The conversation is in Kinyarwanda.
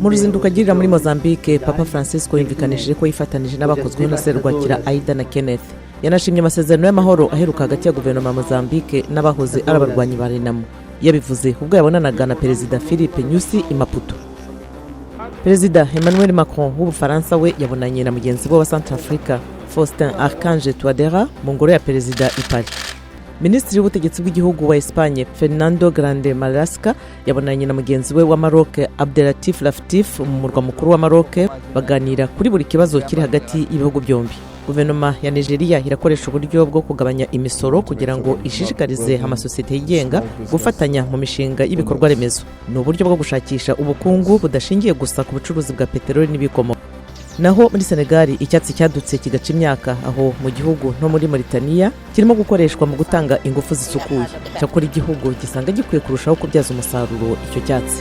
Mu ruzinduko agirira muri Mozambique, Papa Francisco yumvikanishije ko yifatanije n'abakozweho na serwakira Aida na Kenneth. Yanashimye amasezerano y'amahoro aheruka hagati ya guverinoma ya Mozambique n'abahoze ari abarwanyi ba Renamo. Yabivuze ubwo yabonanaga na Perezida Philippe Nyusi i Maputo. Perezida Emmanuel Macron w'Ubufaransa we yabonanye na mugenzi we wa Centrafrica Faustin Archange Touadera mu ngoro ya Perezida i Paris. Minisitiri w'ubutegetsi bw'igihugu wa Espagne Fernando Grande Marlaska yabonanye na mugenzi we wa Maroc Abdelatif Laftif mu murwa mukuru wa Maroc, baganira kuri buri kibazo kiri hagati y'ibihugu byombi. Guverinoma ya Nigeria irakoresha uburyo bwo kugabanya imisoro kugira ngo ishishikarize amasosiyete yigenga gufatanya mu mishinga y'ibikorwa remezo. Ni uburyo bwo gushakisha ubukungu budashingiye gusa ku bucuruzi bwa peteroli n'ibikomoka. Naho muri Senegal icyatsi cyadutse kigaca imyaka, aho mu gihugu no muri Mauritania kirimo gukoreshwa mu gutanga ingufu zisukuye. Cyakora igihugu gisanga gikwiye kurushaho kubyaza umusaruro icyo cyatsi.